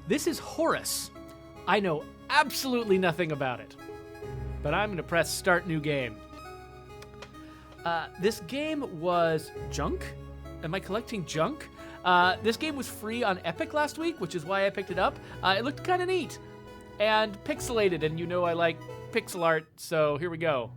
This is Horace. I know absolutely nothing about it, but I'm going to press Start New Game. This game was junk. Am I collecting junk? This game was free on Epic last week, which is why I picked it up. It looked kind of neat and pixelated, and you know I like pixel art, so here we go.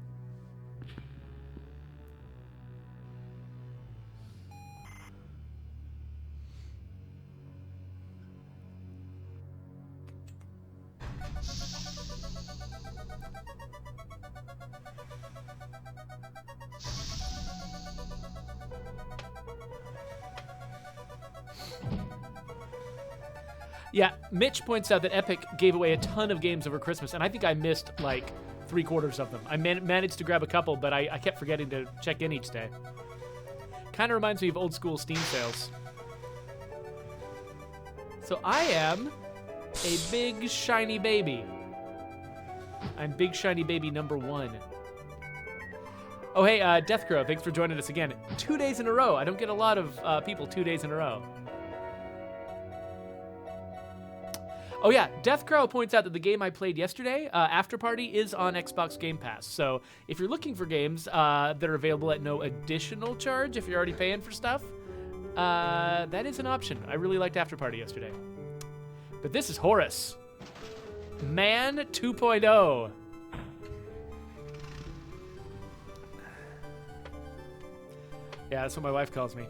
Yeah, Mitch points out that Epic gave away a ton of games over Christmas, and I think I missed like 3/4 of them. I managed to grab a couple, but I kept forgetting to check in each day. Kind of reminds me of old school Steam sales. So I am a big shiny baby. I'm big shiny baby number 1. Oh, hey, Deathcrow, thanks for joining us again. 2 days in a row. I don't get a lot of people 2 days in a row. Oh yeah, Deathcrow points out that the game I played yesterday, After Party, is on Xbox Game Pass. So if you're looking for games that are available at no additional charge, if you're already paying for stuff, that is an option. I really liked After Party yesterday. But this is Horace. Man 2.0. Yeah, that's what my wife calls me.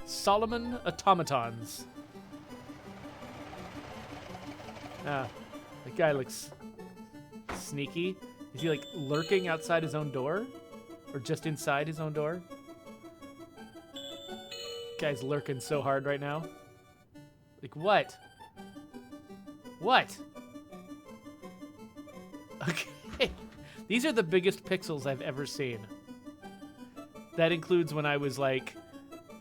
Solomon automatons. Ah, that guy looks sneaky. Is he like lurking outside his own door? Or just inside his own door? Guy's lurking so hard right now. Like what? What? Okay. These are the biggest pixels I've ever seen. That includes when I was like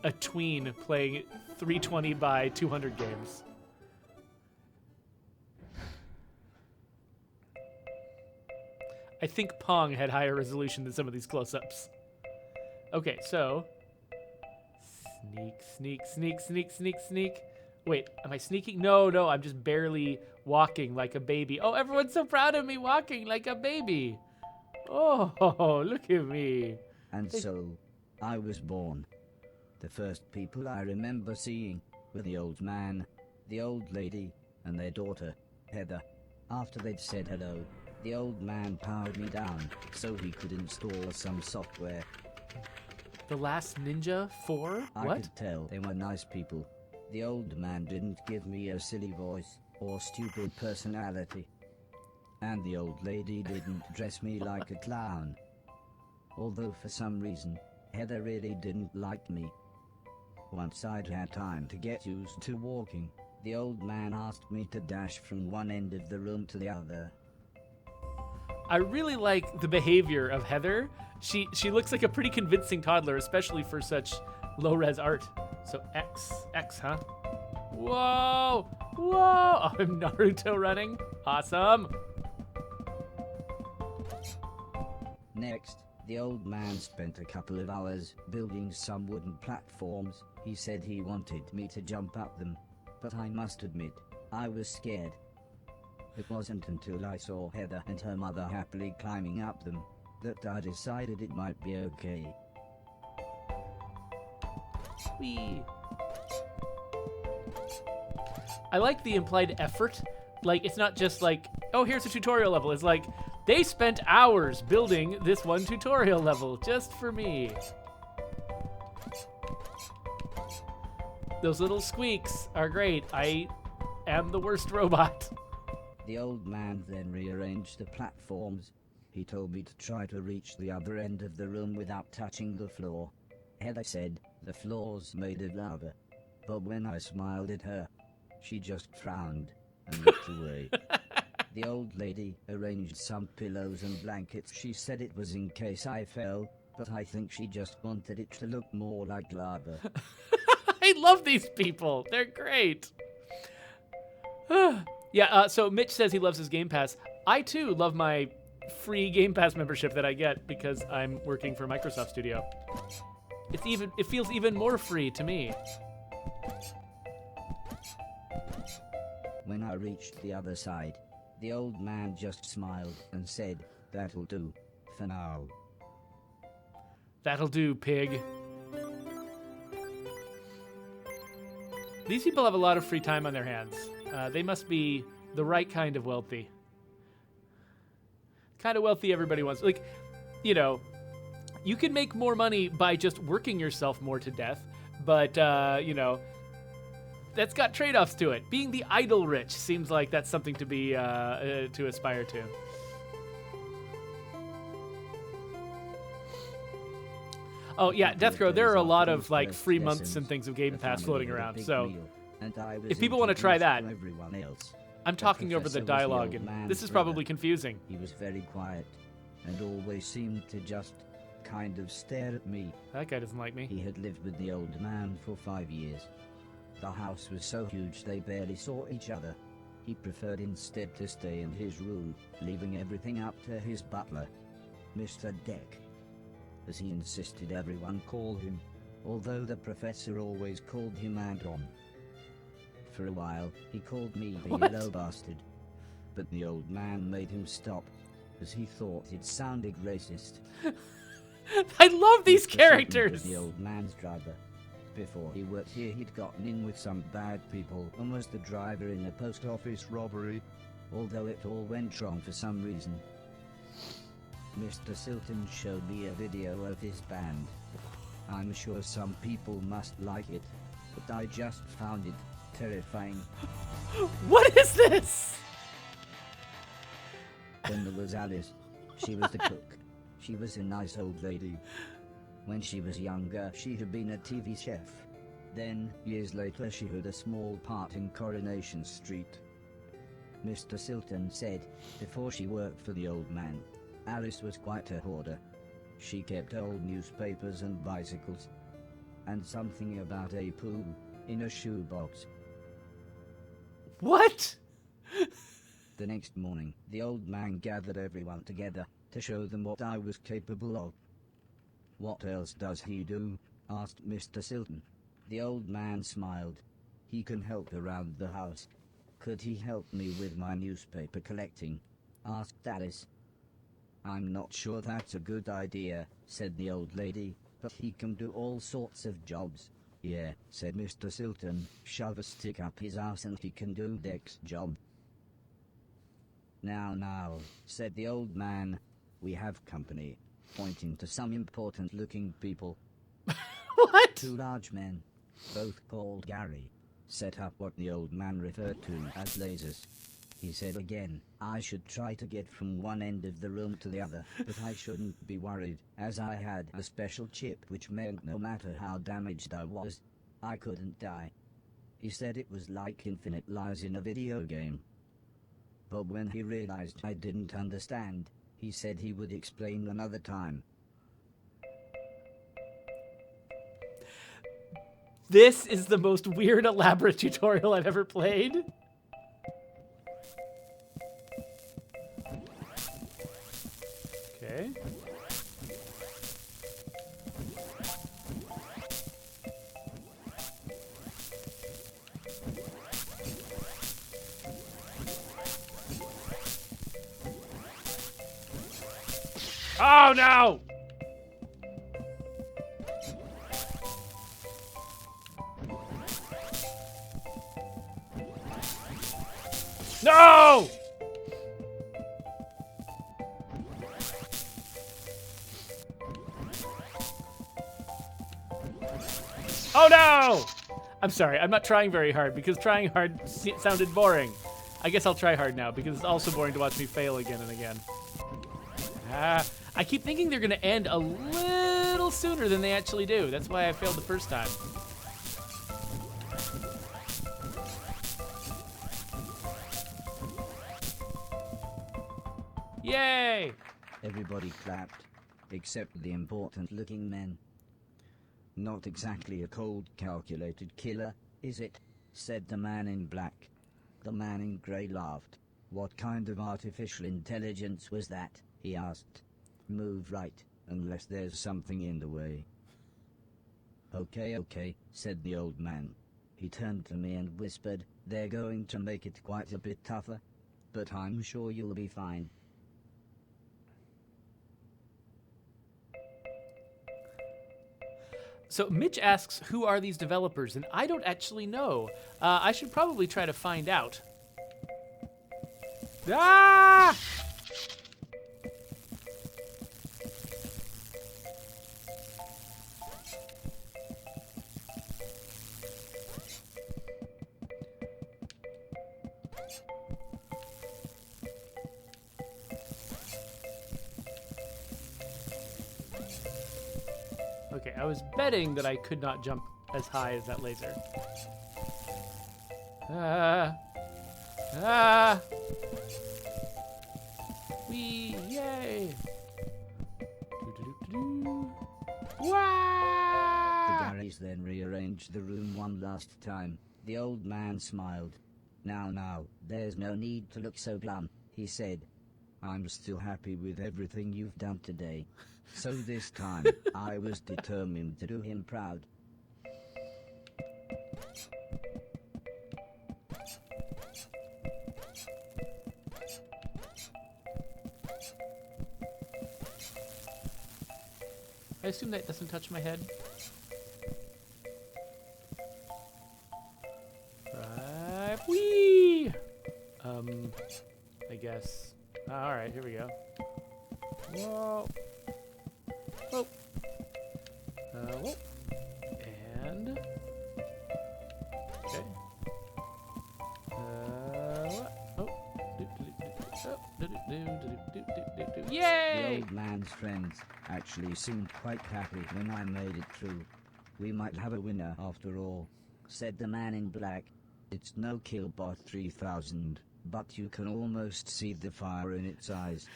a tween playing 320 by 200 games. I think Pong had higher resolution than some of these close-ups. Okay, so sneak, sneak, sneak, sneak, sneak, sneak. Wait, am I sneaking? No, I'm just barely walking like a baby. Oh, everyone's so proud of me walking like a baby. Oh, look at me. And so, I was born. The first people I remember seeing were the old man, the old lady, and their daughter, Heather. After they'd said hello, the old man powered me down so he could install some software. The Last Ninja 4? I What? could tell they were nice people. The old man didn't give me a silly voice or stupid personality. And the old lady didn't dress me like a clown. Although for some reason, Heather really didn't like me. Once I'd had time to get used to walking, the old man asked me to dash from one end of the room to the other. I really like the behavior of Heather. She looks like a pretty convincing toddler, especially for such low-res art. So X, huh? Whoa! Whoa! I'm Naruto running. Awesome! Next, the old man spent a couple of hours building some wooden platforms. He said he wanted me to jump up them, but I must admit, I was scared. It wasn't until I saw Heather and her mother happily climbing up them that I decided it might be okay. Whee! I like the implied effort. Like, it's not just like, oh, here's a tutorial level. It's like, they spent hours building this one tutorial level just for me. Those little squeaks are great. I am the worst robot. The old man then rearranged the platforms. He told me to try to reach the other end of the room without touching the floor. Heather said the floor's made of lava, but when I smiled at her, she just frowned and looked away. The old lady arranged some pillows and blankets. She said it was in case I fell, but I think she just wanted it to look more like lava. I love these people. They're great. Yeah, so Mitch says he loves his Game Pass. I, too, love my free Game Pass membership that I get because I'm working for Microsoft Studio. It feels even more free to me. When I reached the other side, the old man just smiled and said, "That'll do, for now." That'll do, pig. These people have a lot of free time on their hands. They must be the right kind of wealthy. Kind of wealthy everybody wants. Like, you know, you can make more money by just working yourself more to death, but, you know, that's got trade-offs to it. Being the idle rich seems like that's something to be, to aspire to. Oh, yeah, Death Crow, there are a lot of, like, free months and things of Game Pass floating around, so if people want to try that, I'm talking over the dialogue, and this is probably confusing. He was very quiet, and always seemed to just kind of stare at me. That guy doesn't like me. He had lived with the old man for 5 years. The house was so huge they barely saw each other. He preferred instead to stay in his room, leaving everything up to his butler, Mr. Deck, as he insisted everyone call him, although the professor always called him Anton. For a while, he called me the yellow bastard, but the old man made him stop, as he thought it sounded racist. I love these Mr. characters! Was the old man's driver. Before he worked here, he'd gotten in with some bad people and was the driver in a post office robbery, although it all went wrong for some reason. Mr. Silton showed me a video of his band. I'm sure some people must like it, but I just found it terrifying. What is this? Then there was Alice. She was the cook. She was a nice old lady. When she was younger, she had been a TV chef. Then, years later, she had a small part in Coronation Street. Mr. Silton said, before she worked for the old man, Alice was quite a hoarder. She kept old newspapers and bicycles, and something about a poo in a shoebox. What? The next morning, the old man gathered everyone together to show them what I was capable of. "What else does he do?" asked Mr. Silton. The old man smiled. "He can help around the house." "Could he help me with my newspaper collecting?" asked Alice. "I'm not sure that's a good idea," said the old lady, "but he can do all sorts of jobs." "Yeah," said Mr. Silton, "shove a stick up his ass and he can do Deck's job." Now, said the old man, "we have company," pointing to some important-looking people. What? 2 large men, both called Gary, set up what the old man referred to as lasers. He said again, I should try to get from one end of the room to the other, but I shouldn't be worried, as I had a special chip which meant no matter how damaged I was, I couldn't die. He said it was like infinite lives in a video game. But when he realized I didn't understand, he said he would explain another time. This is the most weird, elaborate tutorial I've ever played. Okay. Oh no! No! Oh no! I'm sorry, I'm not trying very hard because trying hard sounded boring. I guess I'll try hard now because it's also boring to watch me fail again and again. I keep thinking they're gonna end a little sooner than they actually do. That's why I failed the first time. Yay! Everybody clapped, except the important-looking men. Not exactly a cold, calculated killer, is it? Said the man in black. The man in grey laughed. What kind of artificial intelligence was that? he asked. Move right, unless there's something in the way. Okay, said the old man. He turned to me and whispered, they're going to make it quite a bit tougher, but I'm sure you'll be fine. So Mitch asks, who are these developers? And I don't actually know. I should probably try to find out. Ah! Okay, I was betting that I could not jump as high as that laser. Wee, yay! Wah! The Garys then rearranged the room one last time. The old man smiled. Now, there's no need to look so glum, he said. I'm still happy with everything you've done today. So this time, I was determined to do him proud. I assume that doesn't touch my head. Right, whee! I guess. Alright, here we go. Whoa. Whoa. Whoa. And... Okay. Yay! The old man's friends actually seemed quite happy when I made it through. We might have a winner after all, said the man in black. It's no Killbot 3000, but you can almost see the fire in its eyes.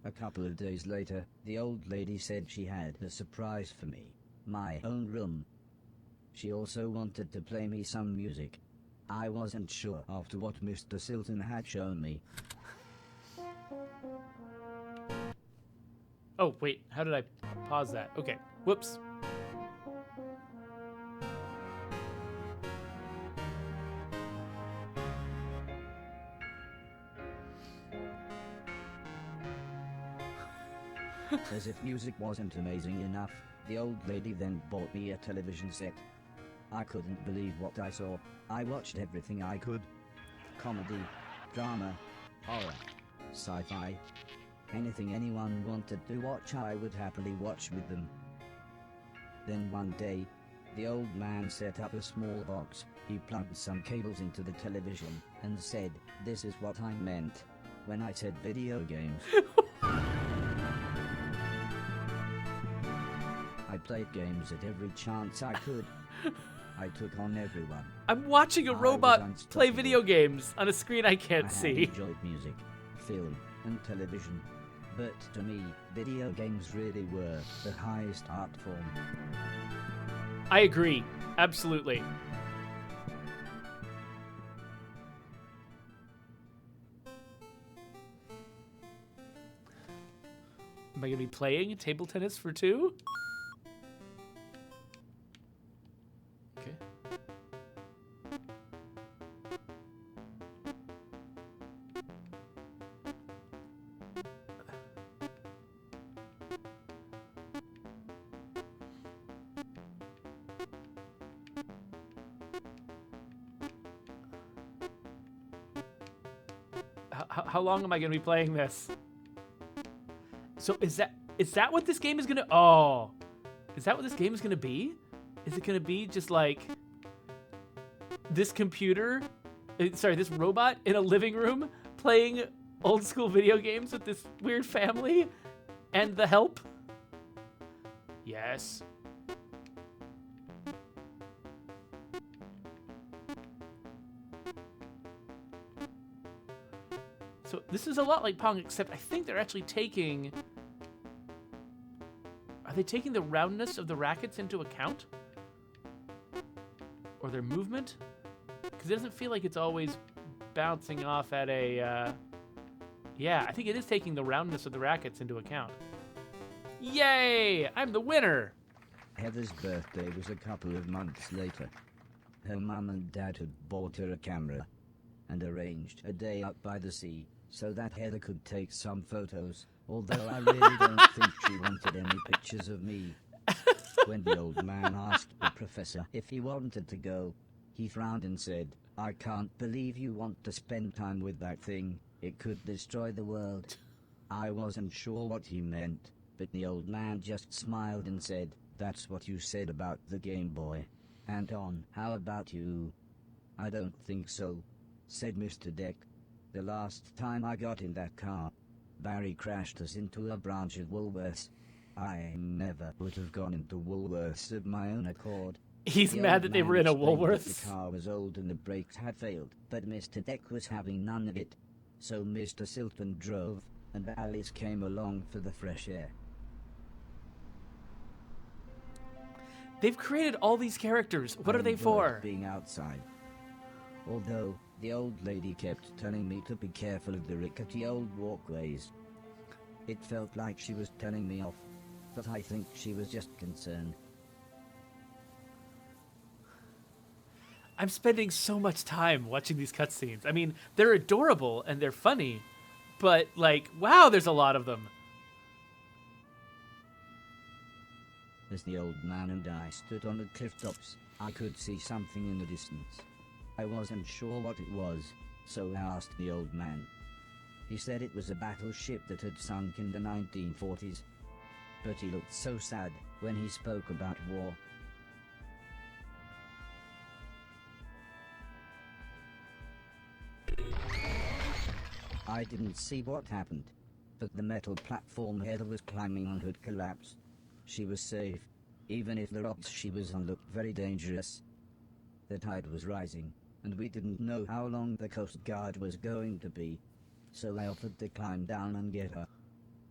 A couple of days later, the old lady said she had a surprise for me. My own room. She also wanted to play me some music. I wasn't sure after what Mr. Silton had shown me. Oh, wait, how did I pause that? Okay, whoops. As if music wasn't amazing enough, the old lady then bought me a television set. I couldn't believe what I saw. I watched everything I could. Comedy, drama, horror, sci-fi. Anything anyone wanted to watch I would happily watch with them. Then one day, the old man set up a small box. He plugged some cables into the television and said, "This is what I meant when I said video games." I played games at every chance I could. I took on everyone. I'm watching a robot play video games on a screen I can't see. I enjoyed music, film, and television. But to me, video games really were the highest art form. I agree. Absolutely. Am I going to be playing table tennis for two? Okay. How long am I going to be playing this? So is that what this game is going to... Oh. Is that what this game is going to be? Is it going to be just like this computer... Sorry, this robot in a living room playing old school video games with this weird family and the help? Yes. So this is a lot like Pong, except I think they're actually taking... Are they taking the roundness of the rackets into account? Or their movement? Because it doesn't feel like it's always bouncing off at a, Yeah, I think it is taking the roundness of the rackets into account. Yay! I'm the winner! Heather's birthday was a couple of months later. Her mum and dad had bought her a camera and arranged a day up by the sea so that Heather could take some photos, although I really don't think she wanted any pictures of me. When the old man asked the professor if he wanted to go, he frowned and said, "I can't believe you want to spend time with that thing. It could destroy the world." I wasn't sure what he meant, but the old man just smiled and said, "That's what you said about the Game Boy. Anton, how about you?" "I don't think so," said Mr. Deck. "The last time I got in that car, Barry crashed us into a branch of Woolworths. I never would have gone into Woolworths of my own accord." He's The mad old that they man were in a explained that Woolworths. The car was old and the brakes had failed, but Mr. Deck was having none of it. So Mr. Silton drove, and Alice came along for the fresh air. They've created all these characters. What are I they enjoyed for? being outside. Although, the old lady kept telling me to be careful of the rickety old walkways. It felt like she was telling me off, but I think she was just concerned. I'm spending so much time watching these cutscenes. I mean, they're adorable and they're funny, but like, wow, there's a lot of them. As the old man and I stood on the cliff tops, I could see something in the distance. I wasn't sure what it was, so I asked the old man. He said it was a battleship that had sunk in the 1940s. But he looked so sad when he spoke about war. I didn't see what happened, but the metal platform Heather was climbing on had collapsed. She was safe, even if the rocks she was on looked very dangerous. The tide was rising, and we didn't know how long the Coast Guard was going to be, so I offered to climb down and get her.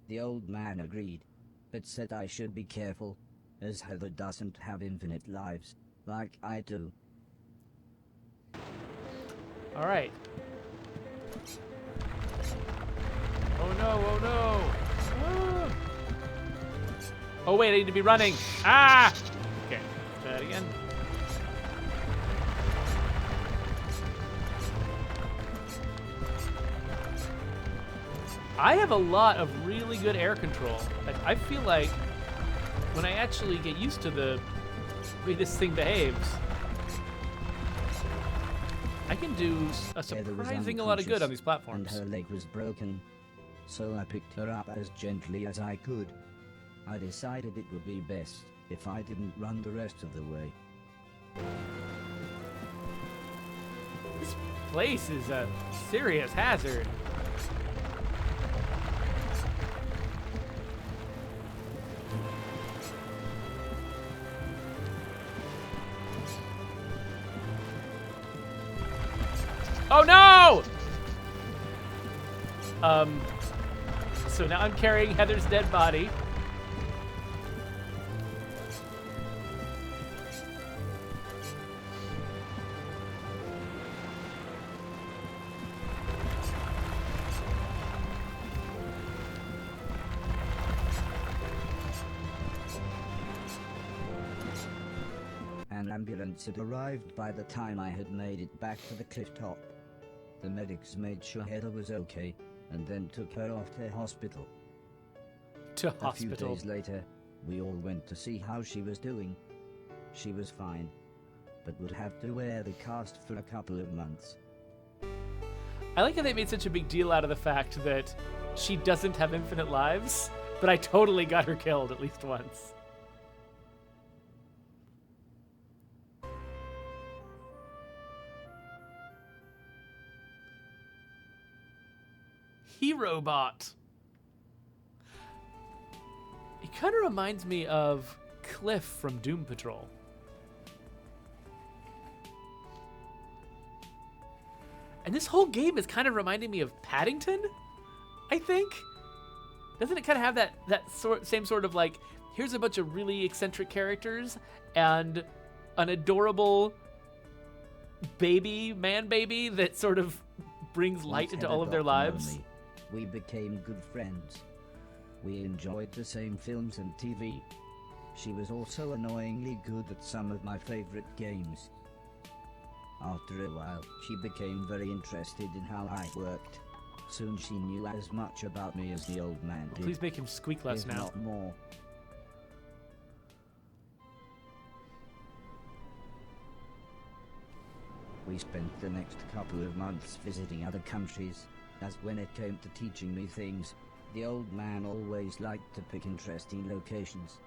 The old man agreed, but said I should be careful, as Heather doesn't have infinite lives, like I do. All right. Oh no, oh no. Ah. Oh wait, I need to be running. Ah! Okay, try that again. I have a lot of really good air control. I feel like when I actually get used to the way this thing behaves, I can do a surprising a lot of good on these platforms. And her leg was broken, so I picked her up as gently as I could. I decided it would be best if I didn't run the rest of the way. This place is a serious hazard. Oh no! So now I'm carrying Heather's dead body. An ambulance had arrived by the time I had made it back to the cliff top. The medics made sure Heather was okay, and then took her off to hospital. To A few hospital. days later, we all went to see how she was doing. She was fine, but would have to wear the cast for a couple of months. I like how they made such a big deal out of the fact that she doesn't have infinite lives, but I totally got her killed at least once. Herobot. It kind of reminds me of Cliff from Doom Patrol. And this whole game is kind of reminding me of Paddington, I think. Doesn't it kind of have that same sort of like, here's a bunch of really eccentric characters and an adorable man baby that sort of brings light into all of their lives? We became good friends. We enjoyed the same films and TV. She was also annoyingly good at some of my favorite games. After a while, she became very interested in how I worked. Soon she knew as much about me as the old man did. Please make him squeak less if now. not more. We spent the next couple of months visiting other countries, as when it came to teaching me things, the old man always liked to pick interesting locations.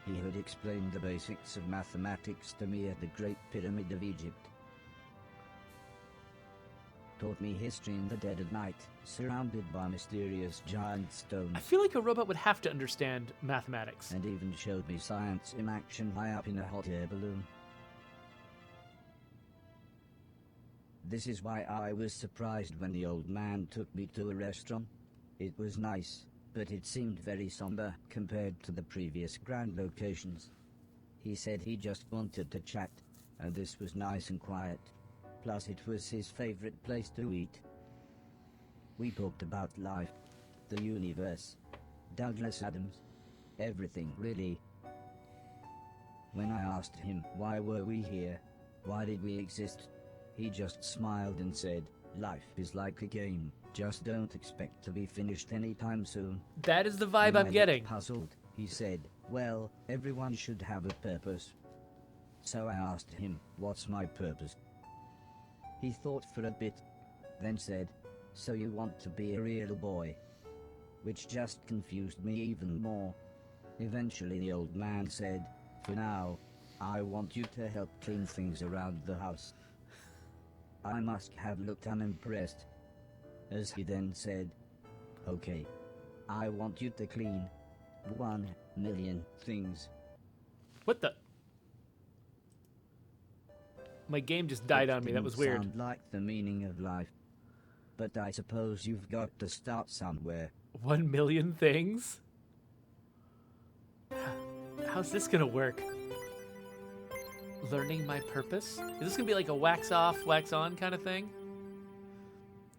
He had explained the basics of mathematics to me at the Great Pyramid of Egypt. Taught me history in the dead of night, surrounded by mysterious giant stones. I feel like a robot would have to understand mathematics. And even showed me science in action high up in a hot air balloon. This is why I was surprised when the old man took me to a restaurant. It was nice, but it seemed very somber compared to the previous grand locations. He said he just wanted to chat, and this was nice and quiet. Plus it was his favorite place to eat. We talked about life, the universe, Douglas Adams, everything really. When I asked him why were we here, why did we exist, he just smiled and said, life is like a game, just don't expect to be finished anytime soon. That is the vibe When I I'm looked getting. puzzled, he said, well, everyone should have a purpose. So I asked him, what's my purpose? He thought for a bit, then said, so you want to be a real boy? Which just confused me even more. Eventually the old man said, for now, I want you to help clean things around the house. I must have looked unimpressed, as he then said, okay, I want you to clean 1,000,000 things. What the? My game just died on me. That was weird. Sound like the meaning of life, but I suppose you've got to start somewhere. 1,000,000 things? How's this gonna work? Learning my purpose? Is this gonna be like a wax off, wax on kind of thing?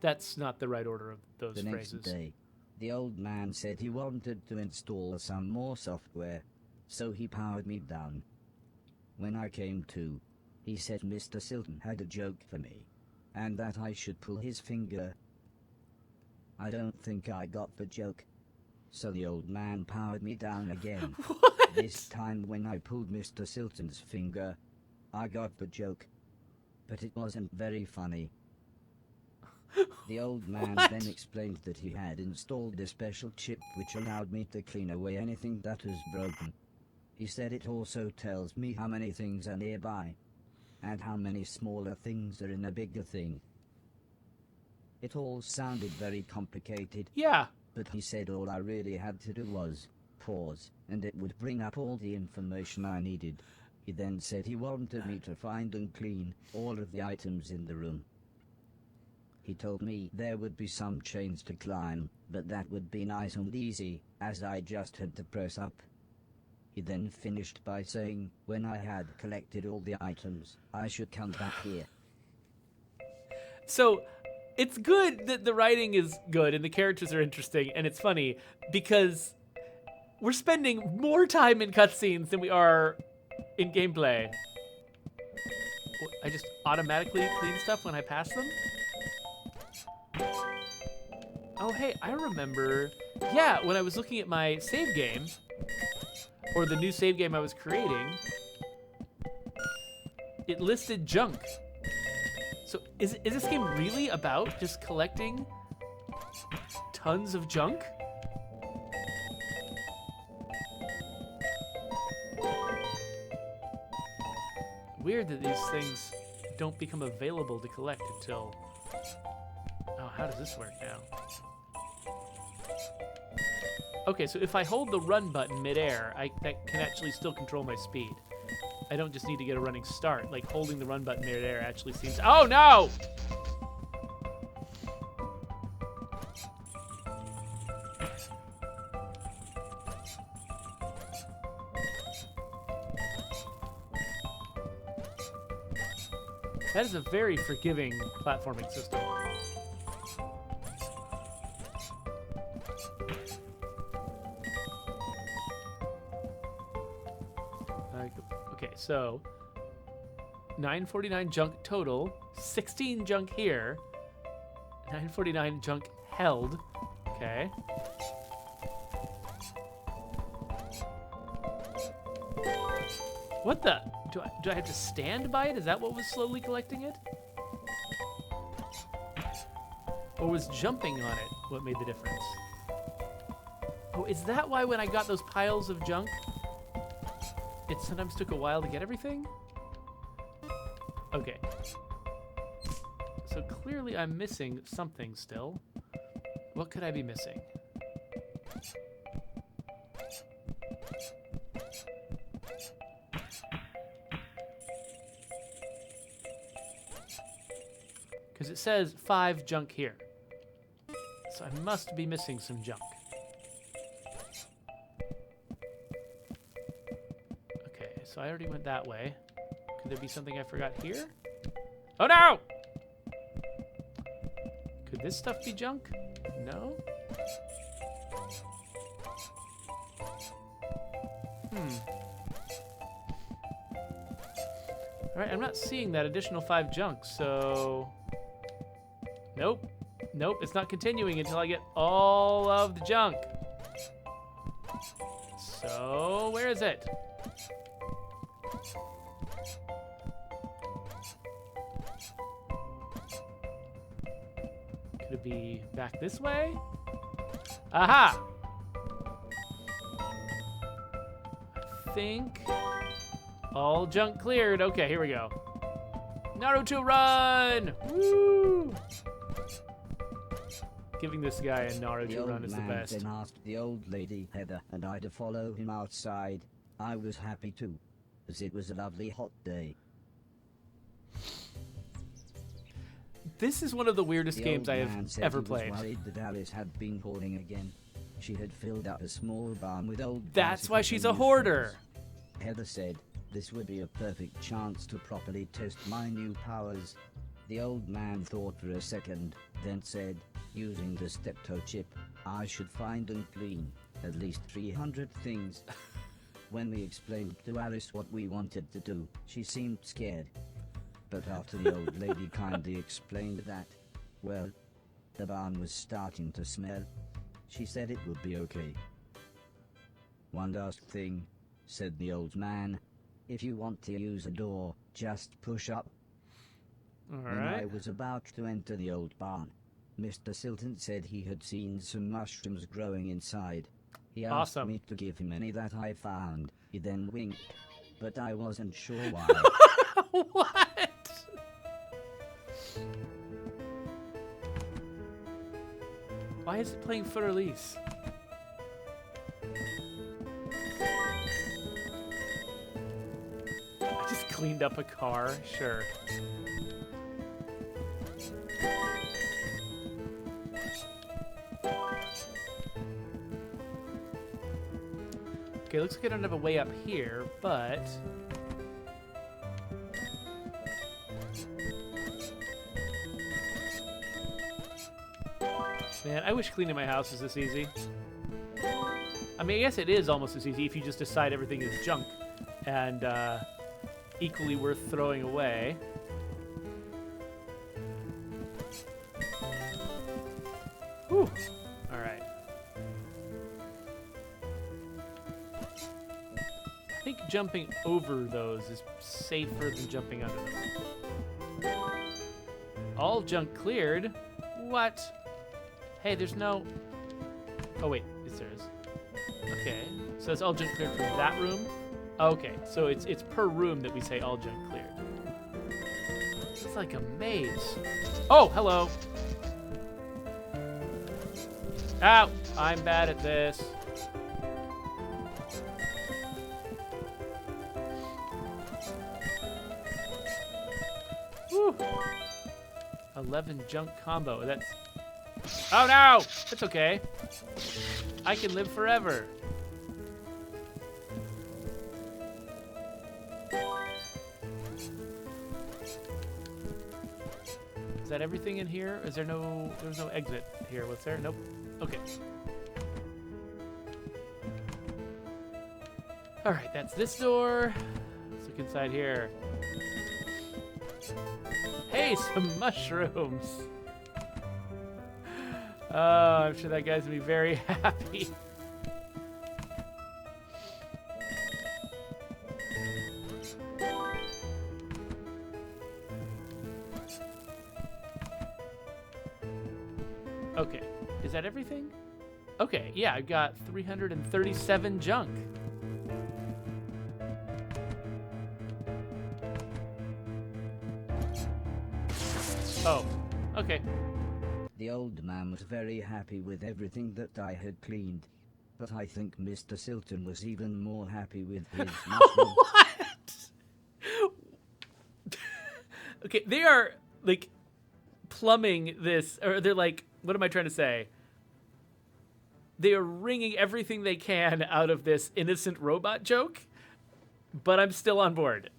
That's not the right order of those The next phrases. day, the old man said he wanted to install some more software, so he powered me down. When I came to, he said Mr. Silton had a joke for me, and that I should pull his finger. I don't think I got the joke, so the old man powered me down again. What? This time when I pulled Mr. Silton's finger, I got the joke, but it wasn't very funny. The old man What? then explained that he had installed a special chip which allowed me to clean away anything that was broken. He said it also tells me how many things are nearby, and how many smaller things are in a bigger thing. It all sounded very complicated, Yeah. but he said all I really had to do was pause, and it would bring up all the information I needed. He then said he wanted me to find and clean all of the items in the room. He told me there would be some chains to climb, but that would be nice and easy, as I just had to press up. He then finished by saying, when I had collected all the items, I should come back here. So it's good that the writing is good and the characters are interesting and it's funny because we're spending more time in cutscenes than we are in gameplay. I just automatically clean stuff when I pass them? Oh, hey, I remember. Yeah, when I was looking at my save game, or the new save game I was creating, it listed junk. So is this game really about just collecting tons of junk? Weird that these things don't become available to collect until... Oh, how does this work now? Okay, so if I hold the run button midair, that can actually still control my speed. I don't just need to get a running start. Like, holding the run button midair actually seems... Oh, no! That is a very forgiving platforming system. so 949 junk total, 16 junk here, 949 junk held. Okay. What the? Do I have to stand by it? Is that what was slowly collecting it? Or was jumping on it what made the difference? Oh, is that why when I got those piles of junk, it sometimes took a while to get everything? Okay. So clearly I'm missing something still. What could I be missing? Because it says 5 junk here. So I must be missing some junk. Okay, so I already went that way. Could there be something I forgot here? Oh no! Could this stuff be junk? No? Alright, I'm not seeing that additional 5 junk, so... Nope. Nope, it's not continuing until I get all of the junk. So, where is it? Could it be back this way? Aha! I think all junk cleared. Okay, here we go. Naruto run! Woo! Giving this guy a Naruto run is the best. Then asked the old lady Heather and I to follow him outside. I was happy too, as it was a lovely hot day. This is one of the weirdest games I have ever played. He was worried that Alice had been hoarding again. She had filled up a small barn with old... That's why she's a hoarder. Heather said, this would be a perfect chance to properly test my new powers. The old man thought for a second, then said, using the stepto chip, I should find and clean at least 300 things. When we explained to Alice what we wanted to do, she seemed scared. But after the old lady kindly explained that, well, the barn was starting to smell, she said it would be okay. One last thing, said the old man. If you want to use a door, just push up. All when right. I was about to enter the old barn, Mr. Silton said he had seen some mushrooms growing inside. He asked me to give him any that I found. He then winked, but I wasn't sure why. What? Why is it playing for release? I just cleaned up a car, sure. Okay, looks like I don't have a way up here, but... Man, I wish cleaning my house was this easy. I mean, I guess it is almost as easy if you just decide everything is junk and equally worth throwing away. Whew. All right. I think jumping over those is safer than jumping under them. All junk cleared? What? Hey, there's no... Oh, wait. Yes, there is. Okay. So it's all junk cleared from that room? Okay. So it's per room that we say all junk cleared. It's like a maze. Oh, hello. Ow! I'm bad at this. Whew. 11 junk combo. That's... Oh no! It's okay. I can live forever. Is that everything in here? Is there no... There's no exit here, was there? Nope. Okay. Alright, that's this door. Let's look look inside here. Hey, some mushrooms. Oh, I'm sure that guy's gonna be very happy. Okay, is that everything? Okay, yeah, I've got 337 junk. Oh, okay. The old man was very happy with everything that I had cleaned. But I think Mr. Silton was even more happy with his mushroom. What? Okay, they are, like, plumbing this, or they're like, what am I trying to say? They are wringing everything they can out of this innocent robot joke, but I'm still on board.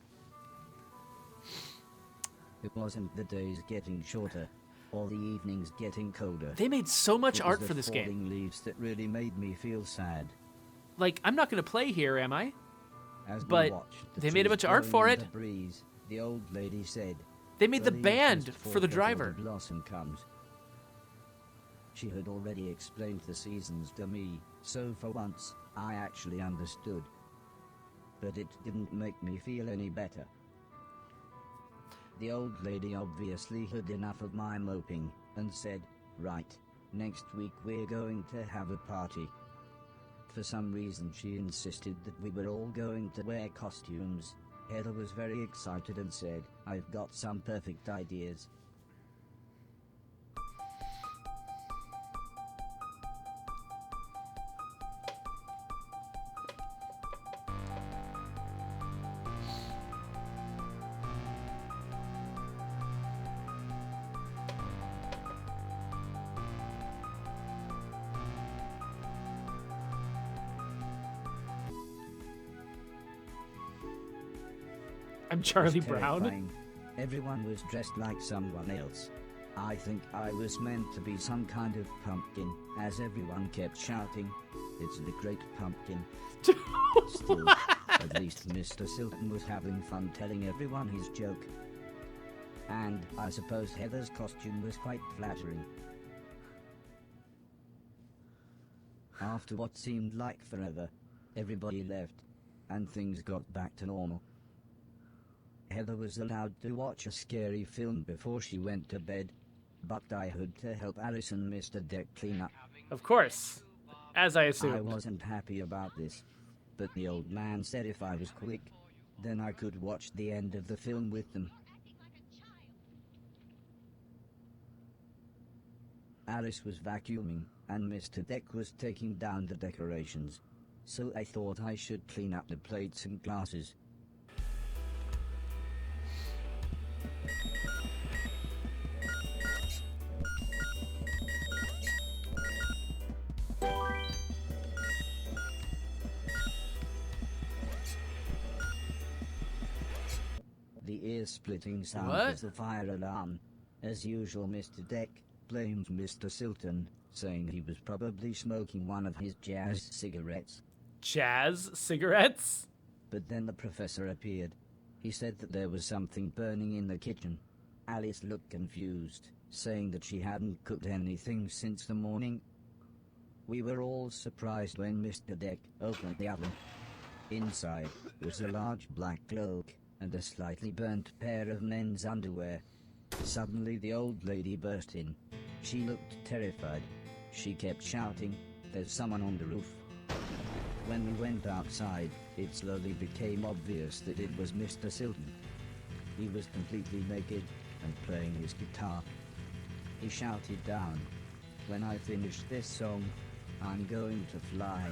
It wasn't the days getting shorter, or the evenings getting colder. They made so much It was art the for this game. falling leaves that really made me feel sad. Like, I'm not going to play here, am I? As we But watched the they made a trees bunch of art blowing for in it. The breeze, the old lady said, They made the "The leaves band must for fall the before driver. The blossom comes." She had already explained the seasons to me, so for once, I actually understood. But it didn't make me feel any better. The old lady obviously had enough of my moping, and said, "Right, next week we're going to have a party." For some reason she insisted that we were all going to wear costumes. Heather was very excited and said, "I've got some perfect ideas." I'm Charlie It was Brown. terrifying. Everyone was dressed like someone else. I think I was meant to be some kind of pumpkin, as everyone kept shouting, "It's the Great Pumpkin." Still, at least Mr. Silton was having fun telling everyone his joke. And I suppose Heather's costume was quite flattering. After what seemed like forever, everybody left, and things got back to normal. Heather was allowed to watch a scary film before she went to bed, but I had to help Alice and Mr. Deck clean up. Of course, as I I assumed. wasn't happy about this, but the old man said if I was quick, then I could watch the end of the film with them. Alice was vacuuming, and Mr. Deck was taking down the decorations, so I thought I should clean up the plates and glasses. The ear-splitting sound What? was the fire alarm. As usual, Mr. Deck blamed Mr. Silton, saying he was probably smoking one of his jazz cigarettes. Jazz cigarettes? But then the professor appeared. He said that there was something burning in the kitchen. Alice looked confused, saying that she hadn't cooked anything since the morning. We were all surprised when Mr. Deck opened the oven. Inside was a large black cloak and a slightly burnt pair of men's underwear. Suddenly the old lady burst in. She looked terrified. She kept shouting, "There's someone on the roof." When we went outside, it slowly became obvious that it was Mr. Silton. He was completely naked and playing his guitar. He shouted down, "When I finish this song, I'm going to fly."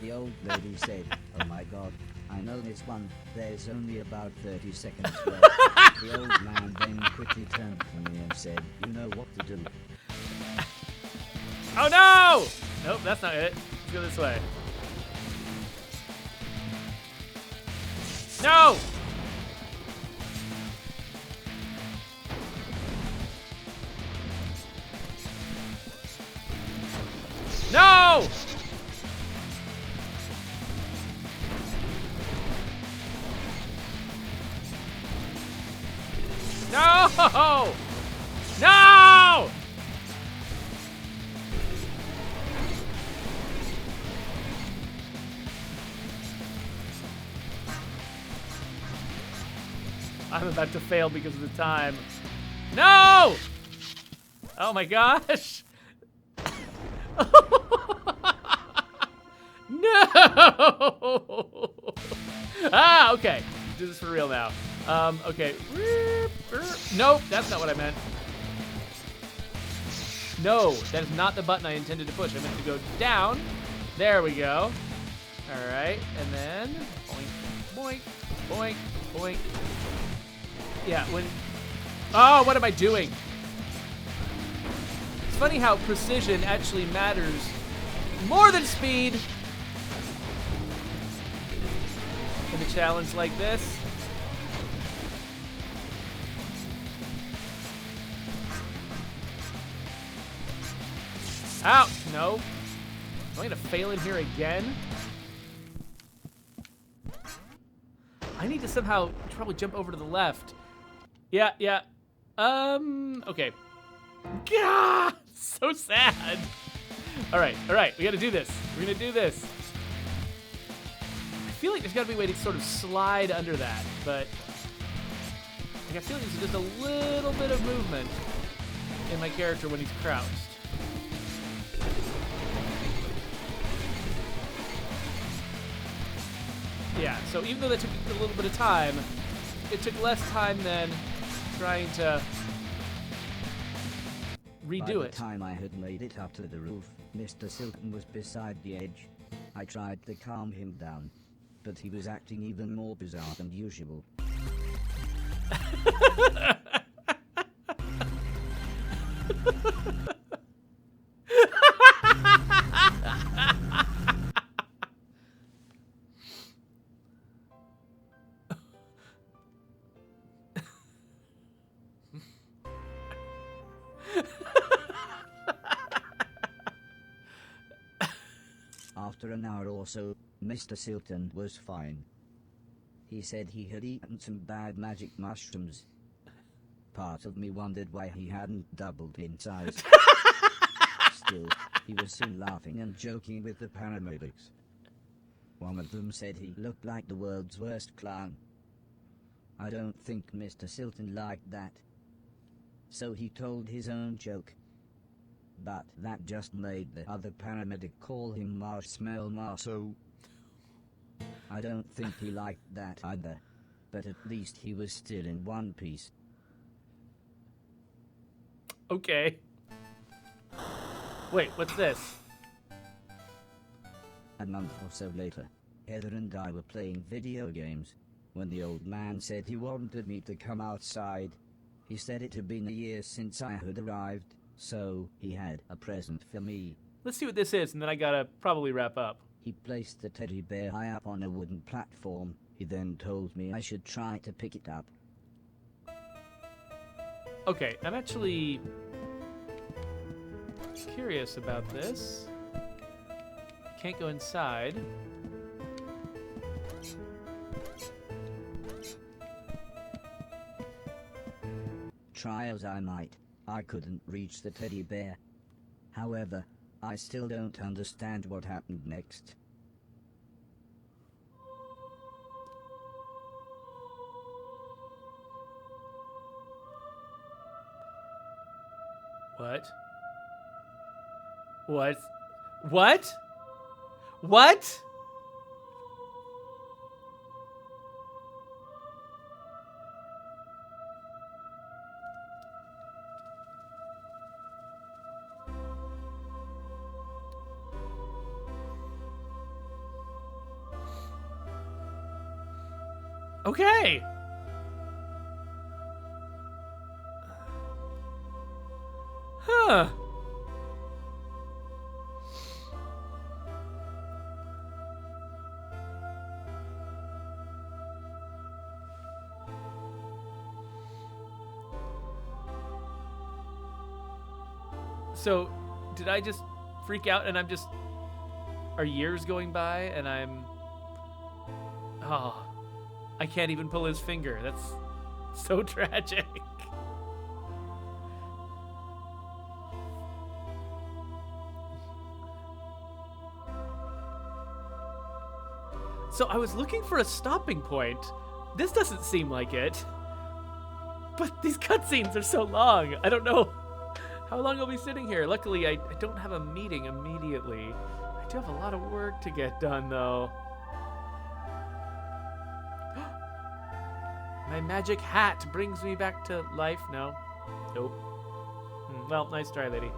The old lady said, "Oh my God, I know this one. There's only about 30 seconds left." The old man then quickly turned to me and said, "You know what to do." Oh no! Nope, that's not it. Let's go this way. No! No! No! No! I'm about to fail because of the time. No! Oh my gosh! No! Ah, okay. Do this for real now. Okay. Nope, that's not what I meant. No, that is not the button I intended to push. I meant to go down. There we go. All right, and then boink, boink, boink, boink. Yeah, when... Oh, what am I doing? It's funny how precision actually matters more than speed in a challenge like this. Ouch! No. Am I gonna fail in here again? I need to somehow probably jump over to the left. Yeah. Okay. Gah! So sad. All right. We gotta do this. We're gonna do this. I feel like there's gotta be a way to sort of slide under that, but like, I feel like there's just a little bit of movement in my character when he's crouched. Yeah, so even though that took a little bit of time, it took less time than trying to redo it. By the time I had made it up to the roof, Mr. Silton was beside the edge. I tried to calm him down, but he was acting even more bizarre than usual. After an hour or so, Mr. Silton was fine. He said he had eaten some bad magic mushrooms. Part of me wondered why he hadn't doubled in size. Still, he was soon laughing and joking with the paramedics. One of them said he looked like the world's worst clown. I don't think Mr. Silton liked that. So he told his own joke. But that just made the other paramedic call him Marshmallow Marso. I don't think he liked that either. But at least he was still in one piece. Okay. Wait, what's this? A month or so later, Heather and I were playing video games, when the old man said he wanted me to come outside. He said it had been a year since I had arrived, so he had a present for me. Let's see what this is, and then I gotta probably wrap up. He placed the teddy bear high up on a wooden platform. He then told me I should try to pick it up. Okay, I'm actually curious about this. Can't go inside. Try as I might, I couldn't reach the teddy bear. However, I still don't understand what happened next. What? What? What? What? Okay. Huh. So, did I just freak out and are years going by and I can't even pull his finger. That's so tragic. So I was looking for a stopping point. This doesn't seem like it. But these cutscenes are so long. I don't know how long I'll be sitting here. Luckily, I don't have a meeting immediately. I do have a lot of work to get done, though. My magic hat brings me back to life. No. Nope. Well, nice try, lady.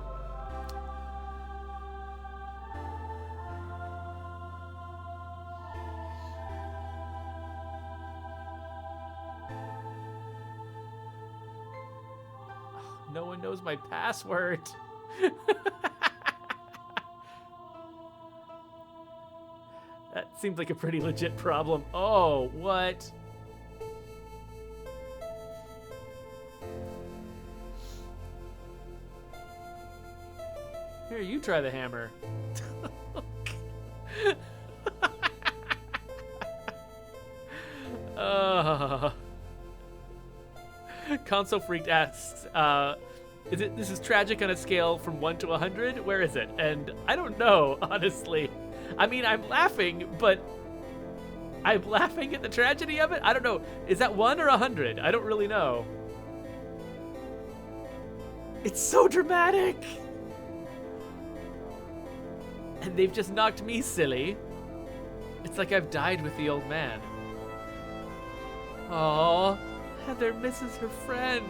No one knows my password. That seems like a pretty legit problem. Oh, what? Here, you try the hammer. Console Freak asks, this is tragic on a scale from 1 to 100? Where is it? And I don't know, honestly. I mean, I'm laughing, but I'm laughing at the tragedy of it? I don't know. Is that 1 or 100? I don't really know. It's so dramatic. And they've just knocked me silly. It's like I've died with the old man. Aww, Heather misses her friend.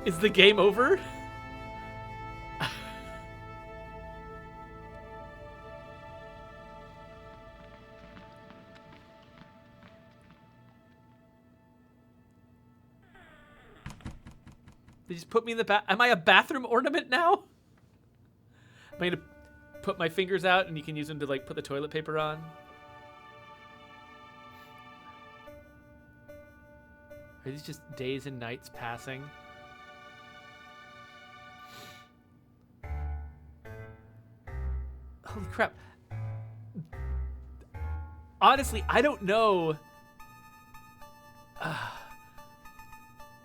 Is the game over? They just put me in the bath. Am I a bathroom ornament now? Am I gonna put my fingers out and you can use them to like put the toilet paper on? Are these just days and nights passing? Holy crap. Honestly, I don't know.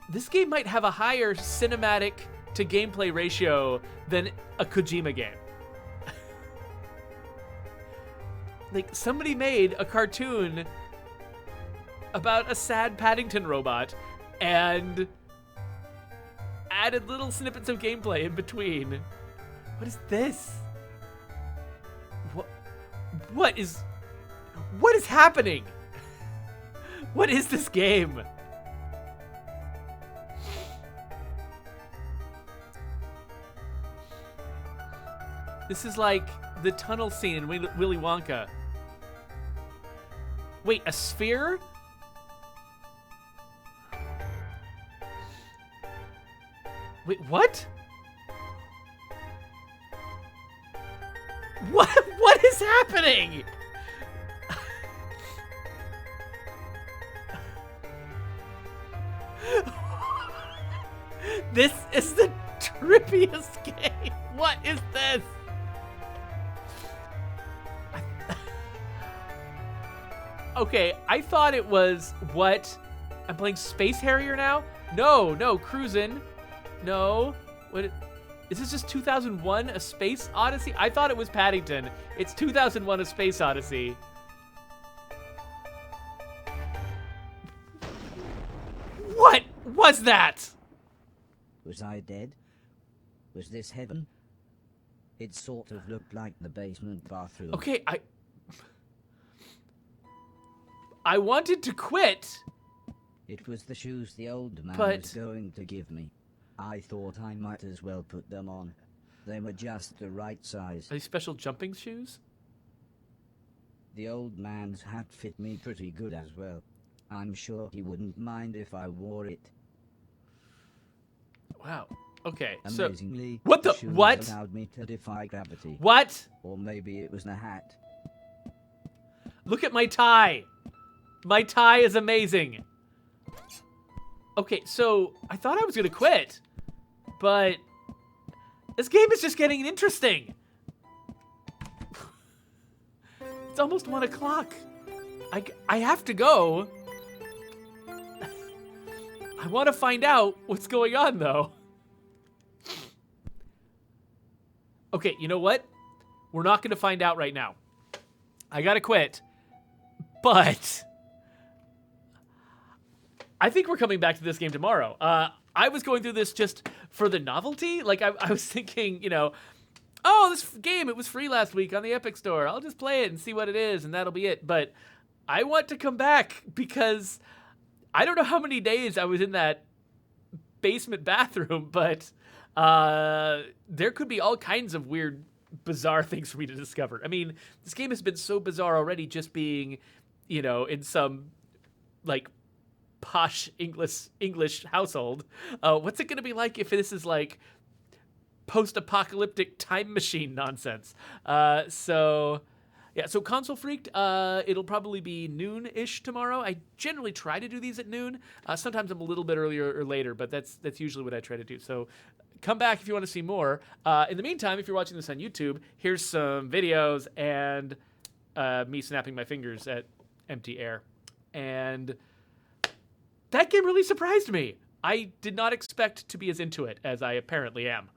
This game might have a higher cinematic to gameplay ratio than a Kojima game. Like, somebody made a cartoon about a sad Paddington robot and added little snippets of gameplay in between. What is this? What is happening? What is this game? This is like the tunnel scene in Willy Wonka. Wait, a sphere? Wait, what? What is happening? This is the trippiest game. What is this? Okay, I thought it was what? I'm playing Space Harrier now? No, cruising. No. What? Is this just 2001: A Space Odyssey? I thought it was Paddington. It's 2001: A Space Odyssey. What was that? Was I dead? Was this heaven? It sort of looked like the basement bathroom. Okay, I wanted to quit. It was the shoes the old man was going to give me. I thought I might as well put them on. They were just the right size. Are these special jumping shoes? The old man's hat fit me pretty good as well. I'm sure he wouldn't mind if I wore it. Wow. Okay. Amazingly, so what the shoes what? allowed me to defy gravity. What? Or maybe it was the hat. Look at my tie. My tie is amazing. Okay, so I thought I was gonna quit, but this game is just getting interesting. It's almost 1 o'clock. I have to go. I want to find out what's going on, though. Okay, you know what? We're not going to find out right now. I got to quit. But I think we're coming back to this game tomorrow. I was going through this just for the novelty. Like, I was thinking, you know, oh, this game, it was free last week on the Epic Store. I'll just play it and see what it is, and that'll be it. But I want to come back because I don't know how many days I was in that basement bathroom, but there could be all kinds of weird, bizarre things for me to discover. I mean, this game has been so bizarre already, just being, you know, in some, like, posh English household. What's it going to be like if this is, like, post-apocalyptic time machine nonsense? So Console Freaked, it'll probably be noon-ish tomorrow. I generally try to do these at noon. Sometimes I'm a little bit earlier or later, but that's usually what I try to do. So come back if you want to see more. In the meantime, if you're watching this on YouTube, here's some videos and me snapping my fingers at empty air. And that game really surprised me. I did not expect to be as into it as I apparently am.